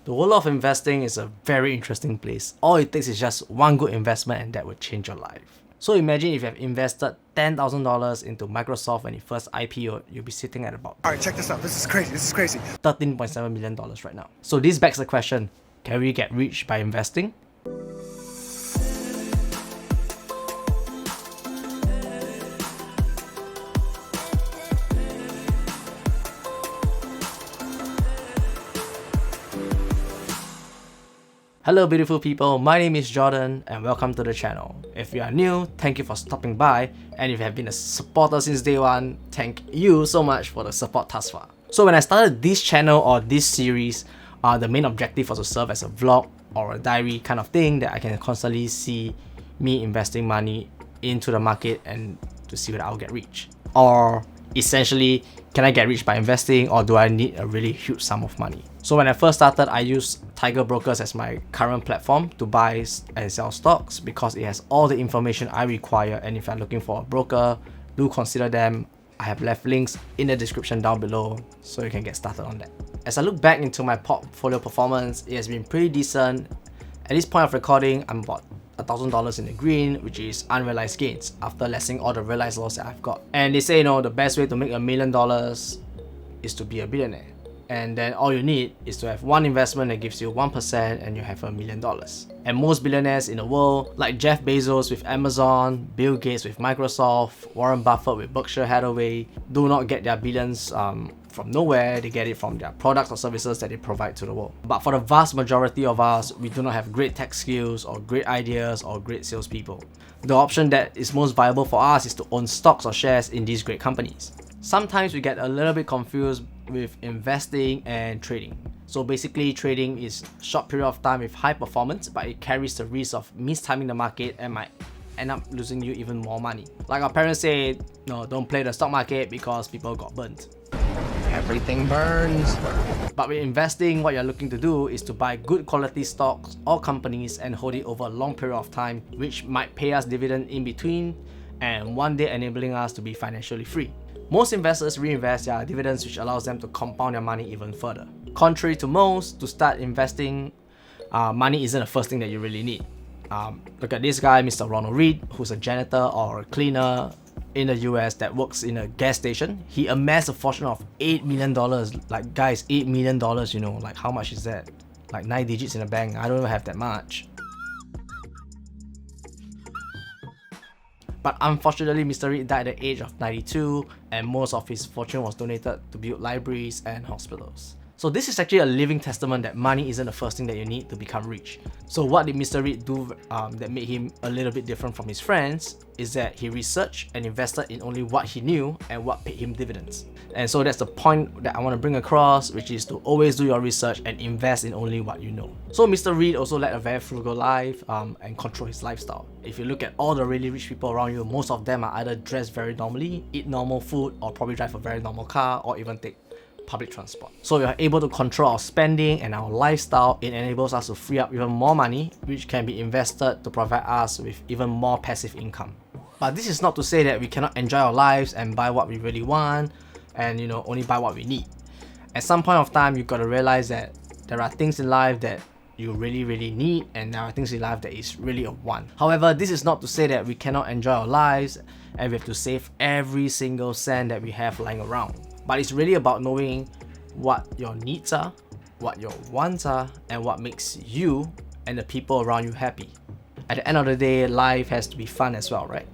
The world of investing is a very interesting place. All it takes is just one good investment and that will change your life. So imagine if you have invested $10,000 into Microsoft when it first IPO'd, you'll be sitting at about Alright, check this out. This is crazy. $13.7 million right now. So this begs the question, can we get rich by investing? Hello beautiful people, my name is Jordan and welcome to the channel. If you are new, thank you for stopping by, and if you have been a supporter since day one, thank you so much for the support thus far. So when I started this channel or this series, the main objective was to serve as a vlog or a diary kind of thing that I can constantly see me investing money into the market and to see whether I'll get rich. Or essentially, can I get rich by investing, or do I need a really huge sum of money? So when I first started, I used Tiger Brokers as my current platform to buy and sell stocks because it has all the information I require, and if you're looking for a broker, do consider them. I have left links in the description down below so you can get started on that. As I look back into my portfolio performance, it has been pretty decent. At this point of recording, I'm about $1,000 in the green, which is unrealized gains after lessing all the realized loss that I've got. And they say, you know, the best way to make $1 million is to be a billionaire. And then all you need is to have one investment that gives you 1% and you have $1 million. And most billionaires in the world, like Jeff Bezos with Amazon, Bill Gates with Microsoft, Warren Buffett with Berkshire Hathaway, do not get their billions from nowhere. They get it from their products or services that they provide to the world. But for the vast majority of us, we do not have great tech skills or great ideas or great salespeople. The option that is most viable for us is to own stocks or shares in these great companies. Sometimes we get a little bit confused with investing and trading. So basically, trading is a short period of time with high performance, but it carries the risk of mistiming the market and might end up losing you even more money. Like our parents say, no, don't play the stock market because people got burnt. Everything burns. But with investing, what you're looking to do is to buy good quality stocks or companies and hold it over a long period of time, which might pay us dividend in between and one day enabling us to be financially free. Most investors reinvest their dividends, which allows them to compound their money even further. Contrary to most, to start investing, money isn't the first thing that you really need. Look at this guy, Mr. Ronald Reed, who's a janitor or a cleaner in the US that works in a gas station. He amassed a fortune of $8 million. Like guys, $8 million, you know, like how much is that? Like 9 digits in a bank. I don't even have that much. But unfortunately, Mr. Reed died at the age of 92, and most of his fortune was donated to build libraries and hospitals. So this is actually a living testament that money isn't the first thing that you need to become rich. So what did Mr. Reed do that made him a little bit different from his friends is that he researched and invested in only what he knew and what paid him dividends. And so that's the point that I want to bring across, which is to always do your research and invest in only what you know. So Mr. Reed also led a very frugal life and control his lifestyle. If you look at all the really rich people around you, most of them are either dressed very normally, eat normal food, or probably drive a very normal car, or even take public transport. So we are able to control our spending and our lifestyle. It enables us to free up even more money, which can be invested to provide us with even more passive income. But this is not to say that we cannot enjoy our lives and buy what we really want and, you know, only buy what we need. At some point of time, you've got to realize that there are things in life that you really need, and there are things in life that is really a want. However, this is not to say that we cannot enjoy our lives and we have to save every single cent that we have lying around. But it's really about knowing what your needs are, what your wants are, and what makes you and the people around you happy. At the end of the day, life has to be fun as well, right?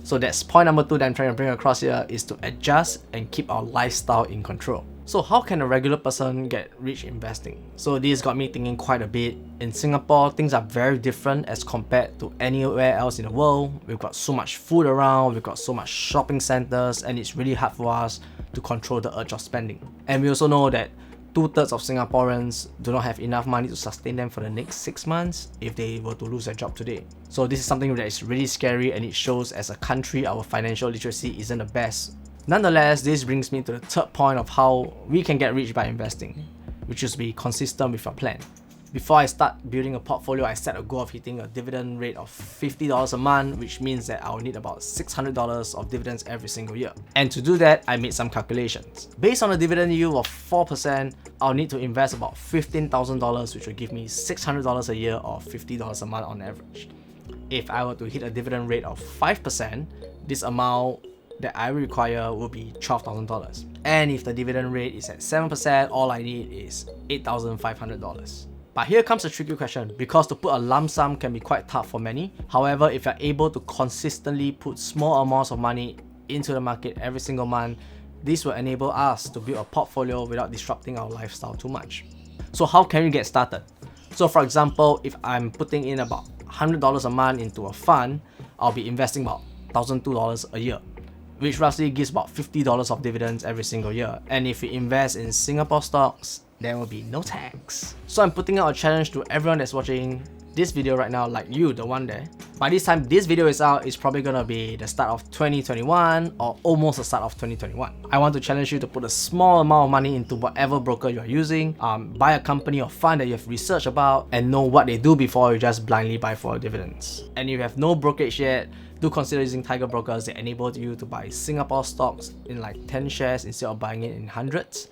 So that's point number 2 that I'm trying to bring across here, is to adjust and keep our lifestyle in control. So how can a regular person get rich investing? So this got me thinking quite a bit. In Singapore, things are very different as compared to anywhere else in the world. We've got so much food around, we've got so much shopping centers, and it's really hard for us to control the urge of spending. And we also know that 2/3 of Singaporeans do not have enough money to sustain them for the next 6 months if they were to lose their job today. So this is something that is really scary, and it shows as a country our financial literacy isn't the best. Nonetheless, this brings me to the third point of how we can get rich by investing, which is to be consistent with our plan. Before I start building a portfolio, I set a goal of hitting a dividend rate of $50 a month, which means that I'll need about $600 of dividends every single year. And to do that, I made some calculations. Based on a dividend yield of 4%, I'll need to invest about $15,000, which will give me $600 a year or $50 a month on average. If I were to hit a dividend rate of 5%, this amount that I require will be $12,000. And if the dividend rate is at 7%, all I need is $8,500. But here comes a tricky question, because to put a lump sum can be quite tough for many. However, if you're able to consistently put small amounts of money into the market every single month, this will enable us to build a portfolio without disrupting our lifestyle too much. So how can we get started? So for example, if I'm putting in about $100 a month into a fund, I'll be investing about $1,002 a year, which roughly gives about $50 of dividends every single year. And if we invest in Singapore stocks, there will be no tax. So I'm putting out a challenge to everyone that's watching this video right now, like you, the one there. By this time this video is out, it's probably gonna be the start of 2021 or almost the start of 2021. I want to challenge you to put a small amount of money into whatever broker you're using, buy a company or fund that you have researched about and know what they do before you just blindly buy for dividends. And if you have no brokerage yet, do consider using Tiger Brokers. They enable you to buy Singapore stocks in like 10 shares instead of buying it in hundreds.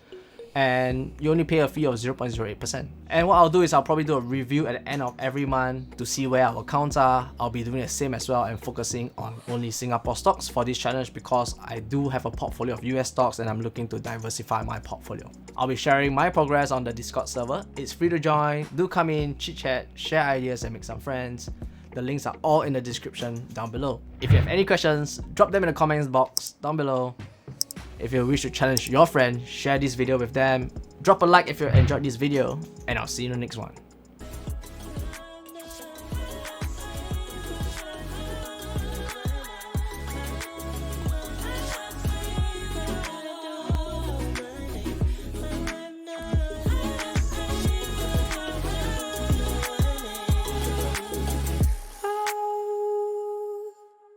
And you only pay a fee of 0.08%. And what I'll do is I'll probably do a review at the end of every month to see where our accounts are. I'll be doing the same as well and focusing on only Singapore stocks for this challenge, because I do have a portfolio of US stocks and I'm looking to diversify my portfolio. I'll be sharing my progress on the Discord server. It's free to join. Do come in, chit chat, share ideas and make some friends. The links are all in the description down below. If you have any questions, drop them in the comments box down below. If you wish to challenge your friend, share this video with them. Drop a like if you enjoyed this video, and I'll see you in the next one.